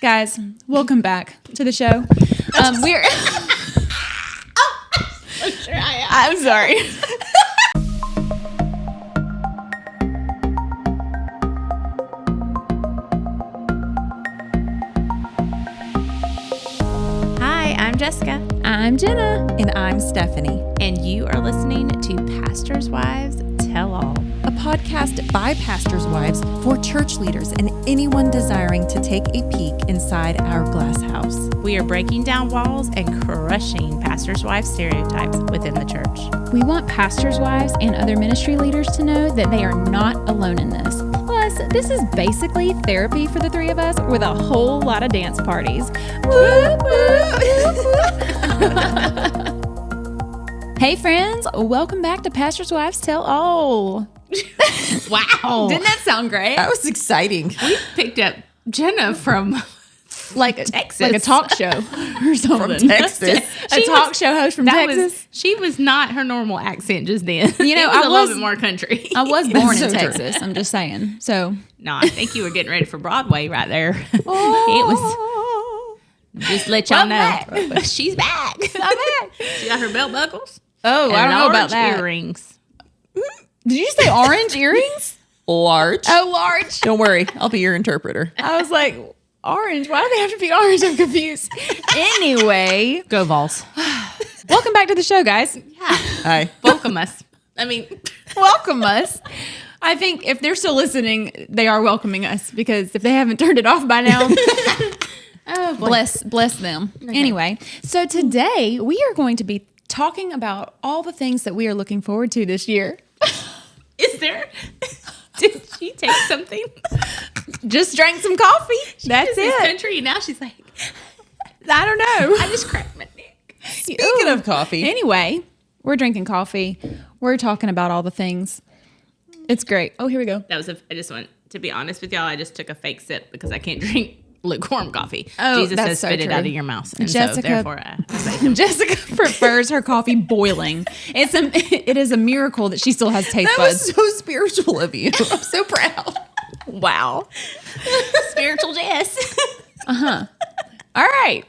Guys, welcome back to the show. We're. I'm sure I am. I'm sorry. Hi, I'm Jessica. I'm Jenna. And I'm Stephanie. And you are listening to Pastors' Wives Tell All, A podcast by pastors' wives for church leaders and anyone desiring to take a peek inside our glass house. We are breaking down walls and crushing pastors' wives stereotypes within the church. We want pastors' wives and other ministry leaders to know that they are not alone in this. Plus, this is basically therapy for the three of us with a whole lot of dance parties. Whoop, whoop. Hey friends, welcome back to Pastors' Wives Tell All. Wow. Didn't that sound great? That was exciting. We picked up Jenna from Like Texas. Like a talk show or something. From Texas. A talk show host from Texas. She was not her normal accent just then. You know, it was I a was- little bit more country. I was born in So true. Texas. I'm just saying. So, No, I think you were getting ready for Broadway right there. It was. Just let y'all know. She's back. I'm back. She got her belt buckles. Oh, I and don't know about orange that. earrings. Did you say orange earrings? Large. Oh, large. Don't worry, I'll be your interpreter. I was like, orange? Why do they have to be orange? I'm confused. Anyway, Go Vols. welcome back to the show, guys. Yeah. Hi. Welcome us. I mean, Welcome us. I think if they're still listening, they are welcoming us because if they haven't turned it off by now, oh boy. bless them. Anyway, so today we are going to be talking about all the things that we are looking forward to this year. Is there? Did she take something? Just drank some coffee. That's This it. country, and now she's like, I don't know. I just cracked my neck. Speaking of coffee, Anyway, we're drinking coffee. We're talking about all the things. It's great. Oh, here we go. That was I just want to be honest with y'all. I just took a fake sip because I can't drink lukewarm coffee. Oh, Jesus that's says so spit it true. out of your mouth, and Jessica- so therefore I say Jessica prefers her coffee boiling. It is a miracle that she still has taste that buds. was so spiritual of you. I'm so proud. Wow. spiritual Jess. All right.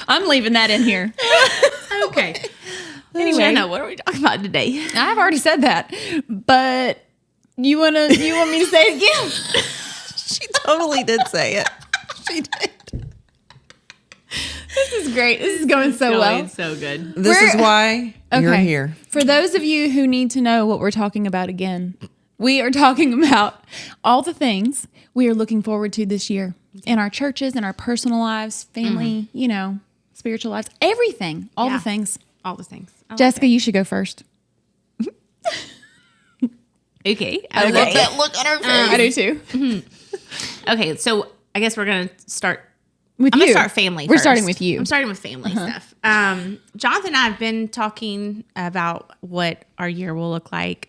I'm leaving that in here. Okay. Anyway. Jenna, what are we talking about today? I've already said that, but you want me to say it again? She totally did say it. She did. This is great. This is going so well. It's so good. This is why you're Okay. here. For those of you who need to know what we're talking about again, we are talking about all the things we are looking forward to this year in our churches, in our personal lives, family, spiritual lives, everything, all Yeah. the things. All the things. I like Jessica, you should go first. it. Okay. I love that look on her face. I do too. Okay. So I guess we're gonna start. With I'm you. gonna start family. We're first. starting with you. I'm starting with family stuff. Jonathan and I have been talking about what our year will look like.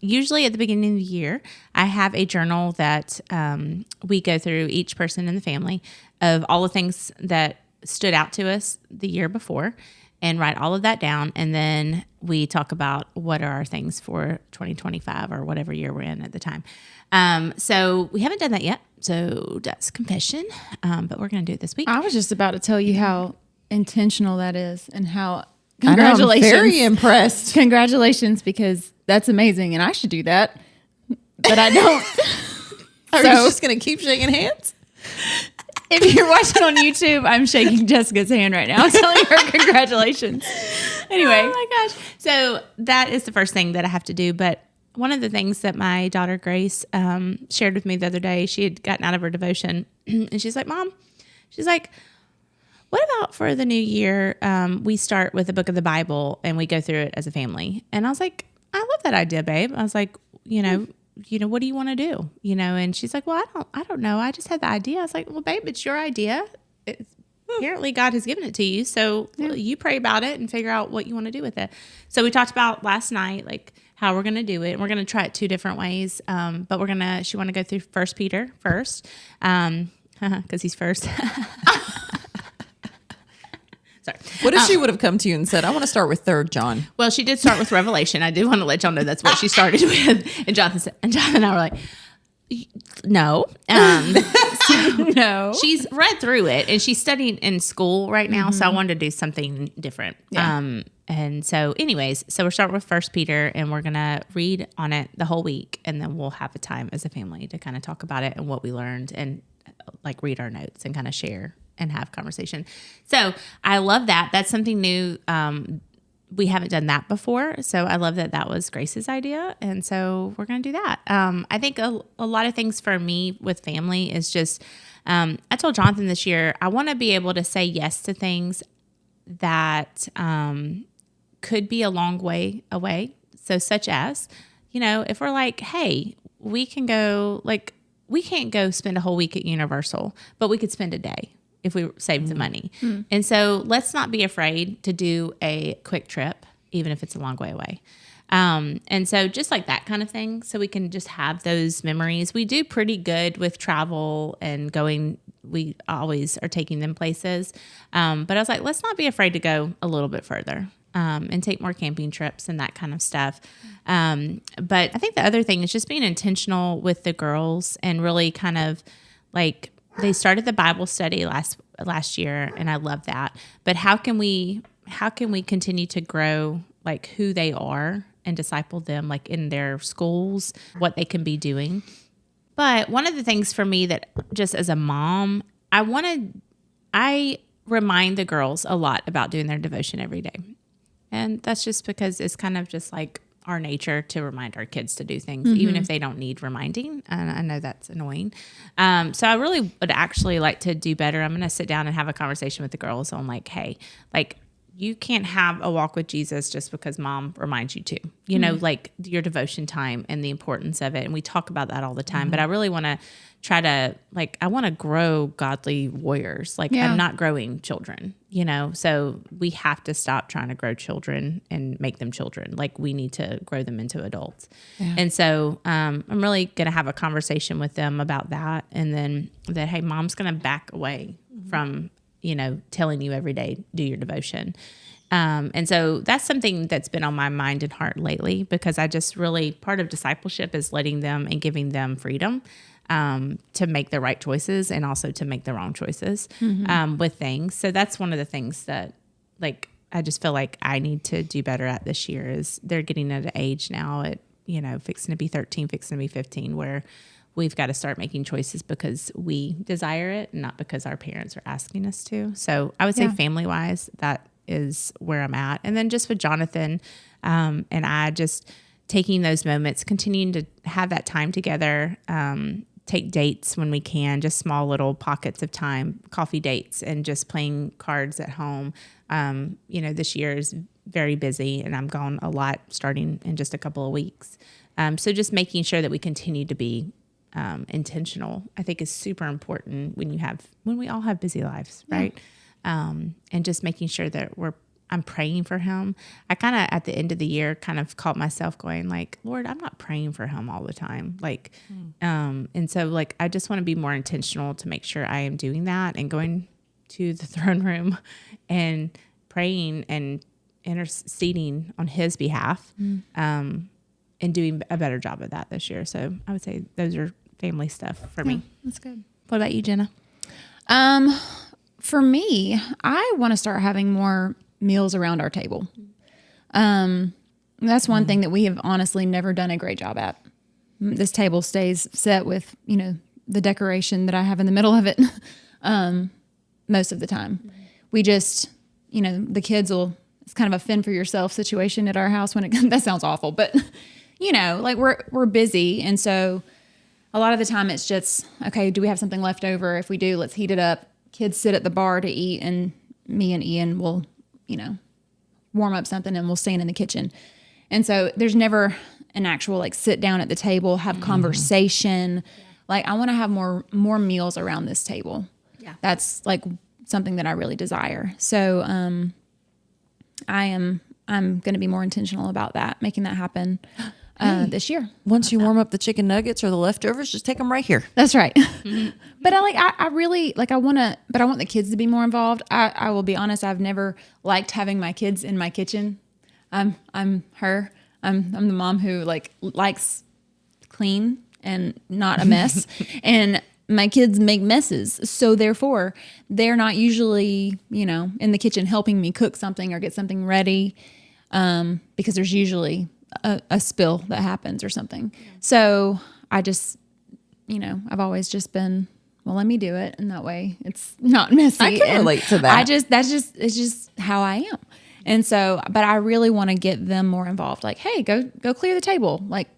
Usually at the beginning of the year, I have a journal that we go through each person in the family of all the things that stood out to us the year before and write all of that down. And then we talk about what are our things for 2025 or whatever year we're in at the time. So we haven't done that yet. So that's confession. But we're going to do it this week. I was just about to tell you how intentional that is and how I know, I'm congratulations. very impressed. Congratulations, because that's amazing and I should do that. But I don't. Are So- you just going to keep shaking hands? If you're watching on YouTube, I'm shaking Jessica's hand right now, telling her congratulations. Anyway, Oh my gosh. So that is the first thing that I have to do. But one of the things that my daughter Grace shared with me the other day, she had gotten out of her devotion and she's like, Mom, she's like, what about for the new year? We start with a book of the Bible and we go through it as a family. And I was like, I love that idea, babe. I was like, what do you want to do? And she's like, well, I don't know. I just had the idea. I was like, well, babe, it's your idea. Apparently God has given it to you. So you pray about it and figure out what you want to do with it. So we talked about last night, like how we're going to do it. We're going to try it two different ways. But she want to go through 1 Peter first. Cause he's first. Sorry. What if she would have come to you and said, I want to start with 3 John? Well, she did start with Revelation. I do want to let y'all know that's what she started with. And Jonathan and I were like, No. No. She's read through it and she's studying in school right now. So I wanted to do something different. Yeah. And so anyways, so we're starting with First Peter and we're going to read on it the whole week. And then we'll have a time as a family to kind of talk about it and what we learned and like read our notes and kind of share and have conversation. So I love that. That's something new. We haven't done that before. So I love that that was Grace's idea. And so we're going to do that. I think a lot of things for me with family is just, I told Jonathan this year, I want to be able to say yes to things that could be a long way away. So such as, if we're like, hey, we can go, like, we can't go spend a whole week at Universal, but we could spend a day if we save the money. And so let's not be afraid to do a quick trip, even if it's a long way away. And so just like that kind of thing, so we can just have those memories. We do pretty good with travel and going. We always are taking them places. But I was like, let's not be afraid to go a little bit further and take more camping trips and that kind of stuff. But I think the other thing is just being intentional with the girls and really kind of like, they started the Bible study last year, and I love that. But how can we continue to grow like who they are and disciple them like in their schools, what they can be doing? But one of the things for me that just as a mom, I remind the girls a lot about doing their devotion every day. And that's just because it's kind of just like our nature to remind our kids to do things, even if they don't need reminding. And I know that's annoying. So I really would actually like to do better. I'm going to sit down and have a conversation with the girls on like, hey, like you can't have a walk with Jesus just because mom reminds you to, like your devotion time and the importance of it. And we talk about that all the time, but I really want to try to I want to grow godly warriors. Like I'm not growing children, so we have to stop trying to grow children and make them children. Like we need to grow them into adults. Yeah. And so I'm really going to have a conversation with them about that. And then that, hey, mom's going to back away from, telling you every day, do your devotion. And so that's something that's been on my mind and heart lately, because I just really, part of discipleship is letting them and giving them freedom to make the right choices and also to make the wrong choices with things. So that's one of the things that I just feel like I need to do better at this year. Is they're getting at an age now at, fixing to be 13, fixing to be 15, where we've got to start making choices because we desire it, not because our parents are asking us to. So I would say family-wise, that is where I'm at. And then just with Jonathan and I, just taking those moments, continuing to have that time together, take dates when we can, just small little pockets of time, coffee dates, and just playing cards at home. This year is very busy and I'm gone a lot starting in just a couple of weeks. So just making sure that we continue to be intentional, I think, is super important when we all have busy lives, right? And just making sure that I'm praying for him. I kind of at the end of the year kind of caught myself going like, Lord, I'm not praying for him all the time. And so I just want to be more intentional to make sure I am doing that and going to the throne room and praying and interceding on his behalf, and doing a better job of that this year. So I would say those are family stuff for me. That's good. What about you, Jenna? For me, I want to start having more meals around our table. That's one thing that we have honestly never done a great job at. This table stays set with, the decoration that I have in the middle of it most of the time. We just, the kids it's kind of a fend for yourself situation at our house that sounds awful, but we're busy. And so a lot of the time it's just, okay, do we have something left over? If we do, let's heat it up. Kids sit at the bar to eat, and me and Ian will, warm up something and we'll stand in the kitchen. And so there's never an actual sit down at the table, have conversation. I want to have more meals around this table. Yeah. That's something that I really desire. So I'm going to be more intentional about that, making that happen this year. Once you warm up the chicken nuggets or the leftovers, just take them right here. That's right. But I really I want the kids to be more involved. I will be honest, I've never liked having my kids in my kitchen. I'm the mom who likes clean and not a mess. And my kids make messes. So therefore, they're not usually, in the kitchen helping me cook something or get something ready, because there's usually a spill that happens or something. So I just, I've always just been, well, let me do it. And that way it's not messy. I can relate to that. It's just how I am. And so, but I really want to get them more involved. Like, hey, go clear the table. Like,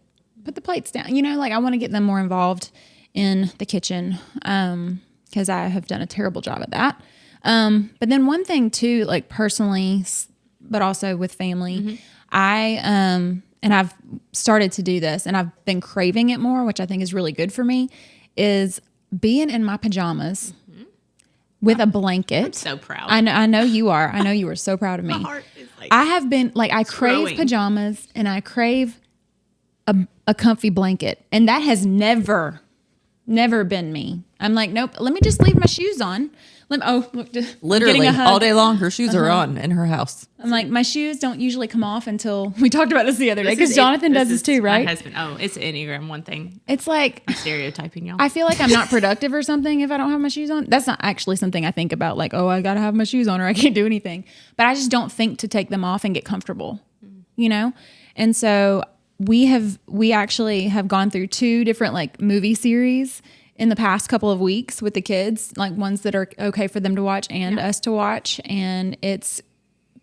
put the plates down. Like I want to get them more involved in the kitchen, because I have done a terrible job at that. But then one thing too, like personally, but also with family, and I've started to do this and I've been craving it more, which I think is really good for me, is being in my pajamas with a blanket. I'm so proud. I know you are. I know you are so proud of me. My heart is like I have been like, I crave growing. pajamas and I crave a comfy blanket. And that has never been me. I'm like, nope, let me just leave my shoes on. Look, I'm getting Literally a hug. all day long, her shoes are on in her house. I'm like, my shoes don't usually come off until we talked about this the other day, This because is- Jonathan does is this too, right? My husband. Oh, it's Enneagram one thing. It's like, Stereotyping y'all. I feel like I'm not productive or something if I don't have my shoes on. That's not actually something I think about, like, oh, I got to have my shoes on or I can't do anything. But I just don't think to take them off and get comfortable, And so we actually have gone through 2 different like movie series in the past couple of weeks with the kids, like ones that are okay for them to watch and us to watch. And it's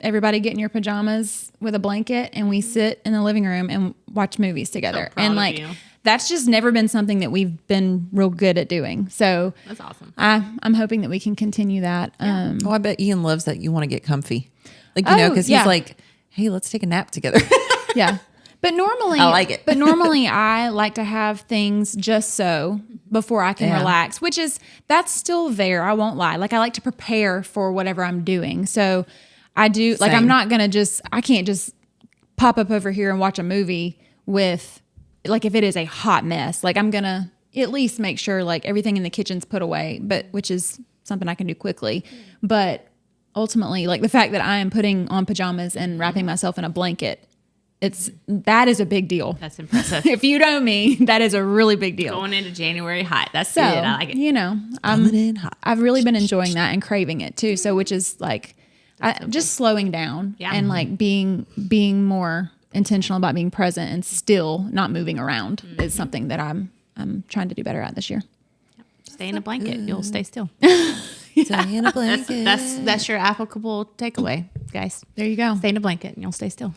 everybody get in your pajamas with a blanket and we sit in the living room and watch movies together. proud And of like, you. that's just never been something that we've been real good at doing. So That's awesome. I'm hoping that we can continue that. Oh, I bet Ian loves that you want to get comfy. Like, because yeah. he's like, hey, let's take a nap together. Yeah. But normally, I like it. But normally I like to have things just so before I can Yeah. relax, that's still there. I won't lie. Like I like to prepare for whatever I'm doing. So I do, like, I'm Same. not going to I can't just pop up over here and watch a movie with, like, if it is a hot mess, like I'm going to at least make sure like everything in the kitchen's put away, but which is something I can do quickly. But ultimately, like the fact that I am putting on pajamas and wrapping myself in a blanket, that is a big deal. That's impressive. If you know me, that is a really big deal. Going into January hot. That's So, it. I like it. I've really been enjoying that and craving it too. So, which is like, just slowing down Yeah. and like being more intentional about being present and still not moving around is something that I'm trying to do better at this year. Stay in a blanket. You'll stay still. Stay in a blanket. That's your applicable takeaway, guys. There you go. Stay in a blanket and you'll stay still.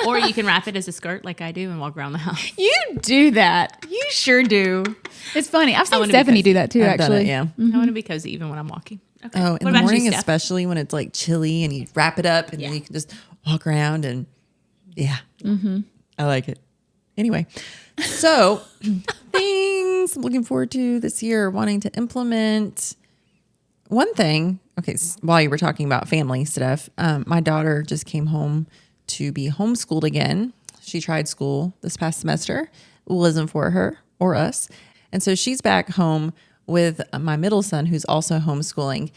Or you can wrap it as a skirt like I do and walk around the house. You do that. You sure do. It's funny. I've seen wanna be Stephanie cozy. do that too, I've done actually. it, yeah. I want to be cozy even when I'm walking. Okay. Oh, What in the about you, morning, Steph? especially when it's like chilly and you wrap it up and then you can just walk around and I like it. Anyway, so things I'm looking forward to this year, wanting to implement. One thing, okay, while you were talking about family stuff, my daughter just came home to be homeschooled again. She tried school this past semester. It wasn't for her or us. And so she's back home with my middle son, who's also homeschooling.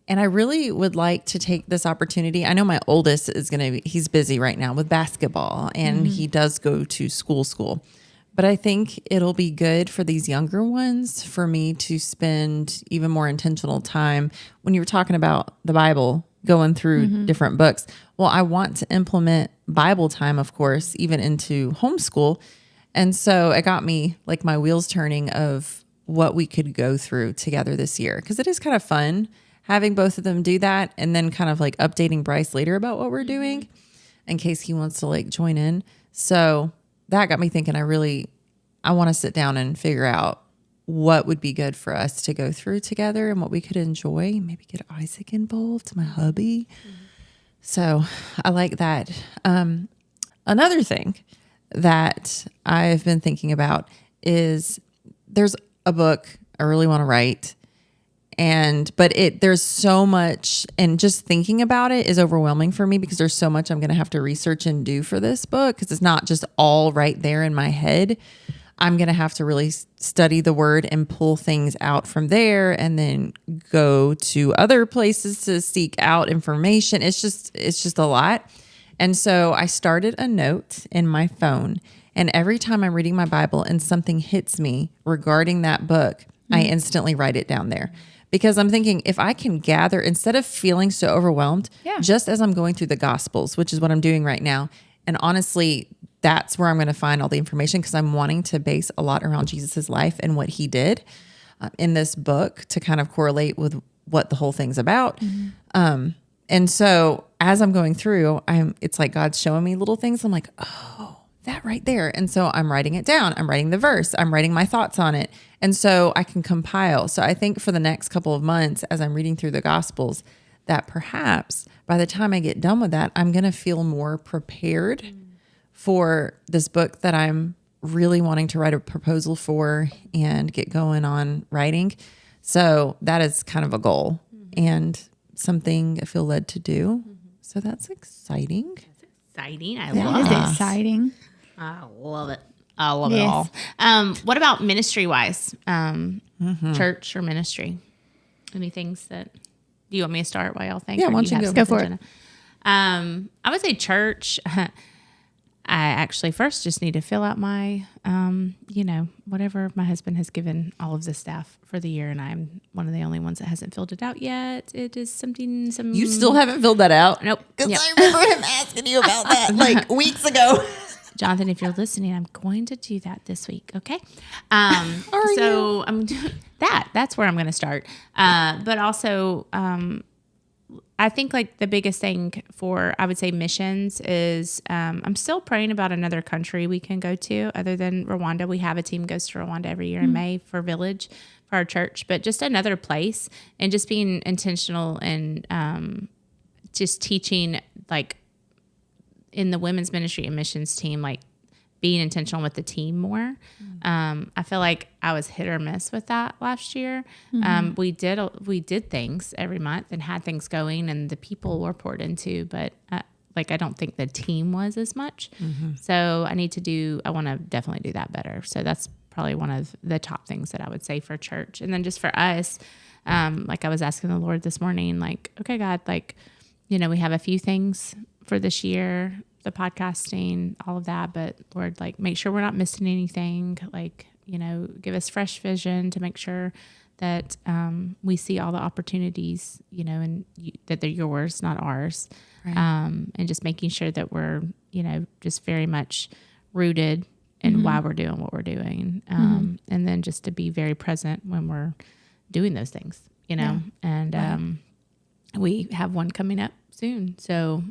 And I really would like to take this opportunity. I know my oldest is he's busy right now with basketball and he does go to school. But I think it'll be good for these younger ones for me to spend even more intentional time. When you were talking about the Bible, going through different books, well, I want to implement Bible time, of course, even into homeschool. And so it got me like my wheels turning of what we could go through together this year. Because it is kind of fun having both of them do that and then kind of like updating Bryce later about what we're doing in case he wants to like join in. So that got me thinking I want to sit down and figure out what would be good for us to go through together and what we could enjoy. Maybe get Isaac involved, my hubby. So I like that. Another thing that I've been thinking about is there's a book I really want to write. But there's so much, and just thinking about it is overwhelming for me because there's so much I'm going to have to research and do for this book because it's not just all right there in my head. I'm going to have to really study the word and pull things out from there and then go to other places to seek out information. It's just a lot. And so I started a note in my phone And every time I'm reading my Bible and something hits me regarding that book, I instantly write it down there. Because I'm thinking, if I can gather, instead of feeling so overwhelmed, just as I'm going through the Gospels, which is what I'm doing right now. And honestly, that's where I'm going to find all the information, because I'm wanting to base a lot around Jesus's life and what he did in this book to kind of correlate with what the whole thing's about. And so as I'm going through, it's like God's showing me little things. I'm like, oh, that right there. And so I'm writing it down. I'm writing the verse. I'm writing my thoughts on it. And so I can compile. So I think for the next couple of months, as I'm reading through the Gospels, that perhaps by the time I get done with that, I'm going to feel more prepared for this book that I'm really wanting to write a proposal for and get going on writing. So that is kind of a goal and something I feel led to do. So that's exciting. Exciting. I It love is it. exciting. I love it. I love it all. What about ministry wise? Church or ministry? Any things that, do you want me to start while y'all think? Yeah, or why do don't you have go something, for it? Jenna? I would say church. I actually first just need to fill out my, whatever my husband has given all of the staff for the year. And I'm one of the only ones that hasn't filled it out yet. It is something. You still haven't filled that out? Nope. Because Yep. I remember him asking you about that like weeks ago. Jonathan, if you're listening, I'm going to do that this week. Okay. Are so I'm doing that. That's where I'm going to start. But also, I think like the biggest thing for, I would say, missions is I'm still praying about another country we can go to other than Rwanda. We have a team goes to Rwanda every year in May for Village for our church, but just another place and just being intentional and just teaching like in the women's ministry and missions team, like being intentional with the team more. I feel like I was hit or miss with that last year. We did things every month and had things going and the people were poured into, but I don't think the team was as much. So I want to definitely do that better. So that's probably one of the top things that I would say for church. And then just for us, like I was asking the Lord this morning, like, okay, God, like, we have a few things for this year, the podcasting, all of that, but Lord, like, make sure we're not missing anything. Like, give us fresh vision to make sure that we see all the opportunities, and that they're yours, not ours. Right. And just making sure that we're, just very much rooted in why we're doing what we're doing. And then just to be very present when we're doing those things, and we have one coming up soon. So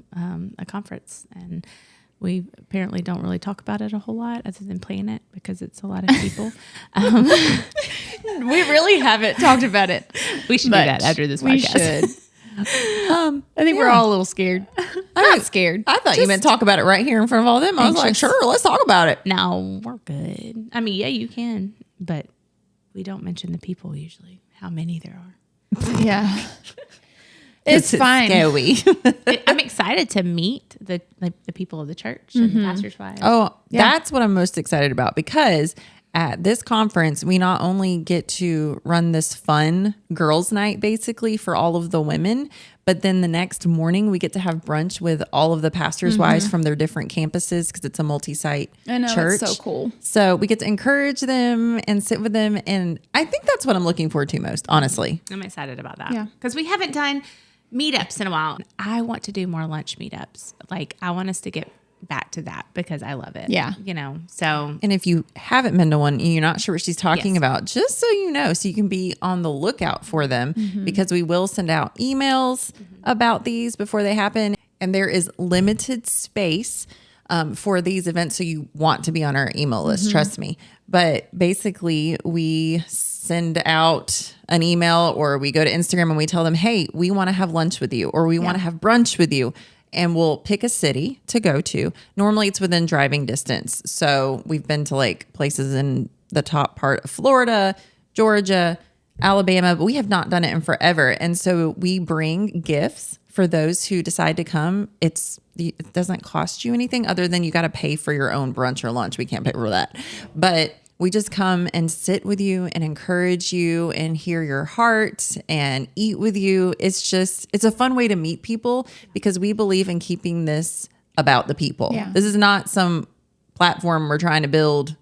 a conference, and we apparently don't really talk about it a whole lot other than plan it because it's a lot of people. We really haven't talked about it. We should do that after this We podcast. should. I think we're all a little scared. I'm not scared. I thought you meant talk about it right here in front of all of them. I was like, Anxious. sure, let's talk about it. No, we're good. I mean, yeah, you can, but we don't mention the people usually, how many there are. Yeah. It's fine. Scary. I'm excited to meet the people of the church and the pastors' wives. Oh, that's what I'm most excited about, because at this conference, we not only get to run this fun girls' night basically for all of the women, but then the next morning we get to have brunch with all of the pastors' wives from their different campuses, because it's a multi-site I know, church. it's so cool. So we get to encourage them and sit with them. And I think that's what I'm looking forward to most, honestly. I'm excited about that. Yeah. Because we haven't done meetups in a while. I want to do more lunch meetups. Like, I want us to get back to that because I love it. Yeah. So. And if you haven't been to one and you're not sure what she's talking Yes. about, just so you know, so you can be on the lookout for them, because we will send out emails about these before they happen. And there is limited space for these events. So you want to be on our email list, trust me. But basically, we send out an email, or we go to Instagram and we tell them, hey, we want to have lunch with you, or we want to have brunch with you. And we'll pick a city to go to. Normally it's within driving distance. So we've been to like places in the top part of Florida, Georgia, Alabama, but we have not done it in forever. And so we bring gifts for those who decide to come. It doesn't cost you anything other than you got to pay for your own brunch or lunch. We can't pay for that. But we just come and sit with you and encourage you and hear your heart and eat with you. It's a fun way to meet people, because we believe in keeping this about the people. Yeah. This is not some platform we're trying to build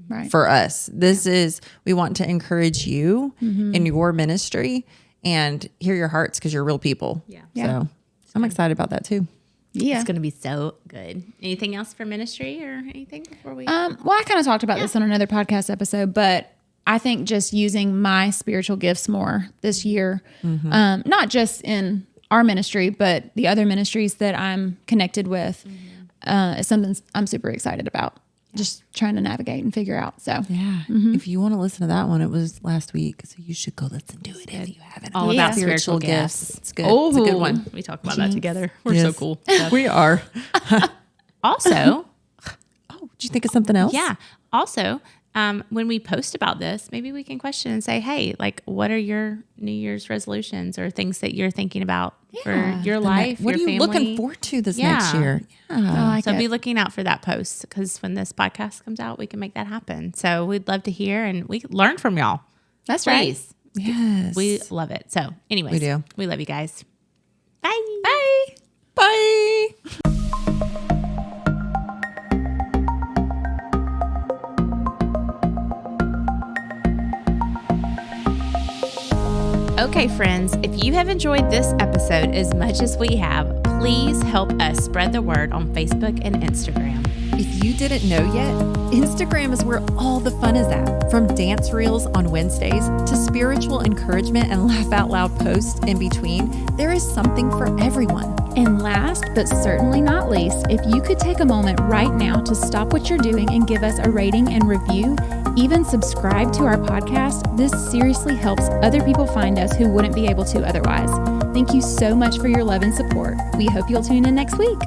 Right. for us. This is, we want to encourage you in your ministry and hear your hearts because you're real people. Yeah. So I'm excited about that too. Yeah. It's going to be so good. Anything else for ministry or anything before we? Well, I kind of talked about this on another podcast episode, but I think just using my spiritual gifts more this year, not just in our ministry, but the other ministries that I'm connected with, is something I'm super excited about. Just trying to navigate and figure out. So Yeah. If you want to listen to that one, it was last week. So you should go listen to it if you haven't. All about spiritual gifts. It's good. It's a good one. We talk about that together. We're Yes. so cool. We are. Also, Oh, did you think of something else? yeah. Also, when we post about this, maybe we can question and say, hey, like, what are your New Year's resolutions or things that you're thinking about for your life, What are your you family? looking forward to this Yeah. next year? Yeah. I like So it. be looking out for that post because when this podcast comes out, we can make that happen. So we'd love to hear and we learn from y'all. That's right. Please. Yes. We love it. So anyways, We do. We love you guys. Bye. Bye. Bye. Okay, friends, if you have enjoyed this episode as much as we have, please help us spread the word on Facebook and Instagram. If you didn't know yet, Instagram is where all the fun is at. From dance reels on Wednesdays to spiritual encouragement and laugh out loud posts in between, there is something for everyone. And last but certainly not least, if you could take a moment right now to stop what you're doing and give us a rating and review, even subscribe to our podcast, this seriously helps other people find us who wouldn't be able to otherwise. Thank you so much for your love and support. We hope you'll tune in next week.